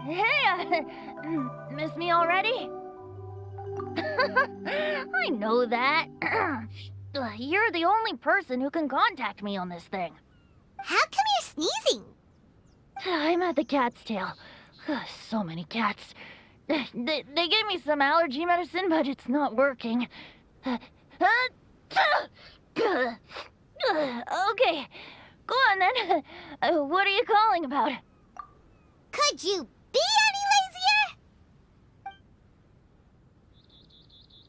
Hey, miss me already? I know that. You're the only person who can contact me on this thing. How come you're sneezing? I'm at the cat's tail. So many cats. They gave me some allergy medicine, but it's not working. Okay, go on then. What are you calling about? Could you